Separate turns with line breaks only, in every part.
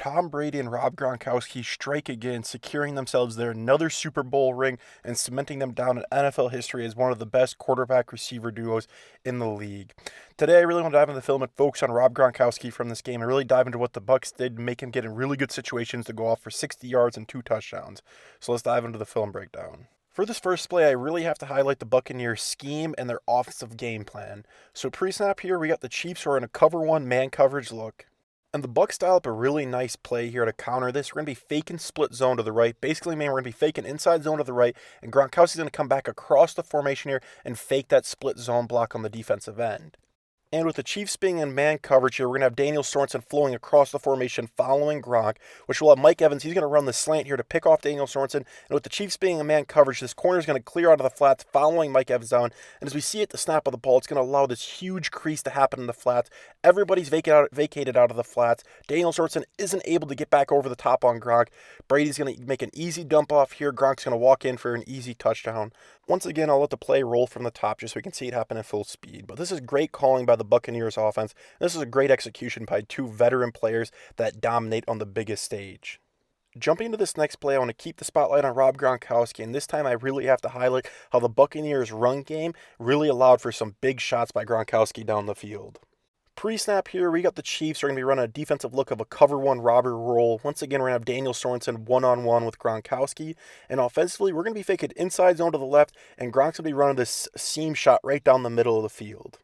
Tom Brady and Rob Gronkowski strike again, securing themselves their another Super Bowl ring and cementing them down in NFL history as one of the best quarterback receiver duos in the league. Today, I really want to dive into the film and focus on Rob Gronkowski from this game and really dive into what the Bucs did to make him get in really good situations to go off for 60 yards and 2 touchdowns. So let's dive into the film breakdown. For this first play, I really have to highlight the Buccaneers' scheme and their offensive game plan. So pre-snap here, we got the Chiefs who are in a cover one man coverage look. And the Bucs dial up a really nice play here to counter this. We're going to be faking split zone to the right. Basically, man, we're going to be faking inside zone to the right. And Gronkowski's going to come back across the formation here and fake that split zone block on the defensive end. And with the Chiefs being in man coverage here, we're going to have Daniel Sorensen flowing across the formation following Gronk, which will have Mike Evans. He's going to run the slant here to pick off Daniel Sorensen. And with the Chiefs being in man coverage, this corner is going to clear out of the flats following Mike Evans down. And as we see at the snap of the ball, it's going to allow this huge crease to happen in the flats. Everybody's vacated out of the flats. Daniel Sorensen isn't able to get back over the top on Gronk. Brady's going to make an easy dump off here. Gronk's going to walk in for an easy touchdown. Once again, I'll let the play roll from the top just so we can see it happen at full speed. But this is great calling by the Buccaneers offense. This is a great execution by two veteran players that dominate on the biggest stage. Jumping into this next play, I want to keep the spotlight on Rob Gronkowski, and this time I really have to highlight how the Buccaneers' run game really allowed for some big shots by Gronkowski down the field. Pre-snap here, we got the Chiefs are going to be running a defensive look of a cover one robber roll. Once again, we're going to have Daniel Sorensen one-on-one with Gronkowski. And offensively, we're going to be faking inside zone to the left, and Gronk's going to be running this seam shot right down the middle of the field.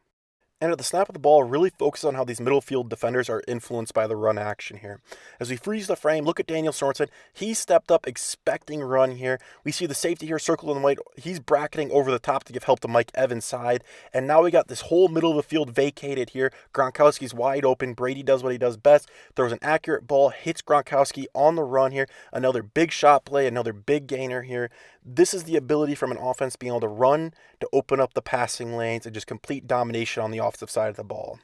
And at the snap of the ball, really focus on how these middle field defenders are influenced by the run action here. As we freeze the frame, look at Daniel Sorensen. He stepped up expecting run here. We see the safety here circled in white. He's bracketing over the top to give help to Mike Evans' side. And now we got this whole middle of the field vacated here. Gronkowski's wide open. Brady does what he does best. Throws an accurate ball, hits Gronkowski on the run here. Another big shot play, another big gainer here. This is the ability from an offense being able to run, to open up the passing lanes, and just complete domination on the offensive side of the ball.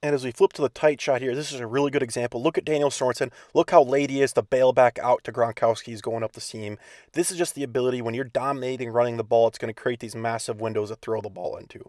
And as we flip to the tight shot here, this is a really good example. Look at Daniel Sorensen. Look how late he is to bail back out to Gronkowski's going up the seam. This is just the ability when you're dominating running the ball, it's going to create these massive windows to throw the ball into.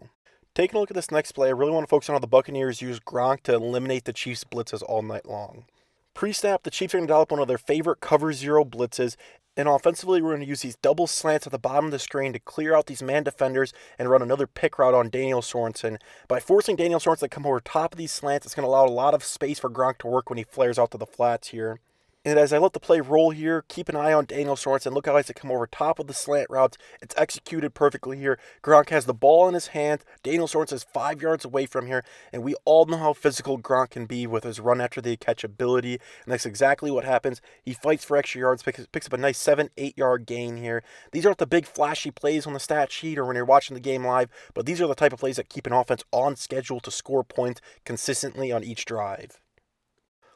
Taking a look at this next play, I really want to focus on how the Buccaneers use Gronk to eliminate the Chiefs' blitzes all night long. Pre-snap, the Chiefs are going to dial up one of their favorite cover zero blitzes. And offensively, we're going to use these double slants at the bottom of the screen to clear out these man defenders and run another pick route on Daniel Sorensen. By forcing Daniel Sorensen to come over top of these slants, it's going to allow a lot of space for Gronk to work when he flares out to the flats here. And as I let the play roll here, keep an eye on Daniel Sorensen. Look how he likes to come over top of the slant routes. It's executed perfectly here. Gronk has the ball in his hand. Daniel Sorensen is 5 yards away from here. And we all know how physical Gronk can be with his run after the catch ability. And that's exactly what happens. He fights for extra yards, picks up a nice 7-8 yard gain here. These aren't the big flashy plays on the stat sheet or when you're watching the game live, but these are the type of plays that keep an offense on schedule to score points consistently on each drive.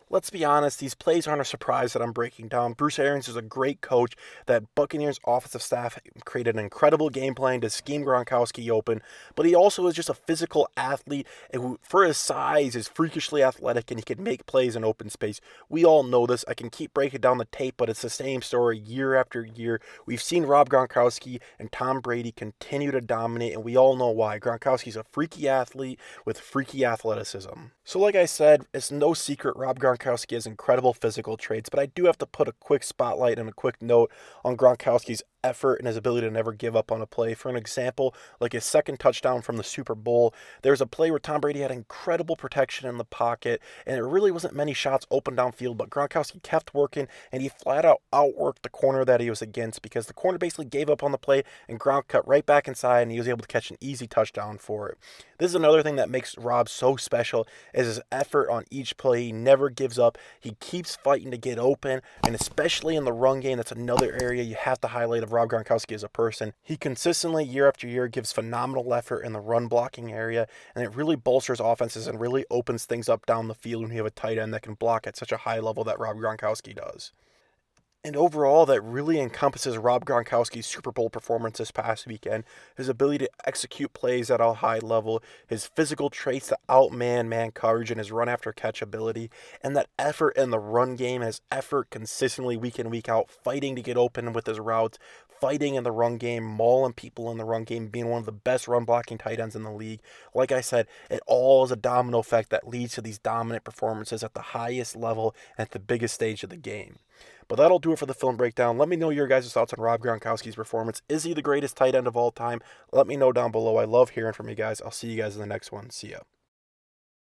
Let's be honest, these plays aren't a surprise that I'm breaking down. Bruce Arians is a great coach. That Buccaneers offensive staff created an incredible game plan to scheme Gronkowski open, but he also is just a physical athlete who, for his size, is freakishly athletic and he can make plays in open space. We all know this. I can keep breaking down the tape, but it's the same story year after year. We've seen Rob Gronkowski and Tom Brady continue to dominate, and we all know why. Gronkowski's a freaky athlete with freaky athleticism. So like I said, it's no secret Rob Gronkowski has incredible physical traits, but I do have to put a quick spotlight and a quick note on Gronkowski's effort and his ability to never give up on a play. For an example, like his second touchdown from the Super Bowl, there's a play where Tom Brady had incredible protection in the pocket, and it really wasn't many shots open downfield, but Gronkowski kept working, and he flat out outworked the corner that he was against because the corner basically gave up on the play, and Gronk cut right back inside, and he was able to catch an easy touchdown for it. This is another thing that makes Rob so special, is his effort on each play. He never gives up. He keeps fighting to get open, and especially in the run game, that's another area you have to highlight of Rob Gronkowski as a person. He consistently, year after year, gives phenomenal effort in the run blocking area, and it really bolsters offenses and really opens things up down the field when you have a tight end that can block at such a high level that Rob Gronkowski does. And overall, that really encompasses Rob Gronkowski's Super Bowl performance this past weekend. His ability to execute plays at a high level, his physical traits to outman man coverage, and his run after catch ability, and that effort in the run game, his effort consistently week in, week out, fighting to get open with his routes, fighting in the run game, mauling people in the run game, being one of the best run blocking tight ends in the league. Like I said, it all is a domino effect that leads to these dominant performances at the highest level and at the biggest stage of the game. But that'll do it for the film breakdown. Let me know your guys' thoughts on Rob Gronkowski's performance. Is he the greatest tight end of all time? Let me know down below. I love hearing from you guys. I'll see you guys in the next one. See ya.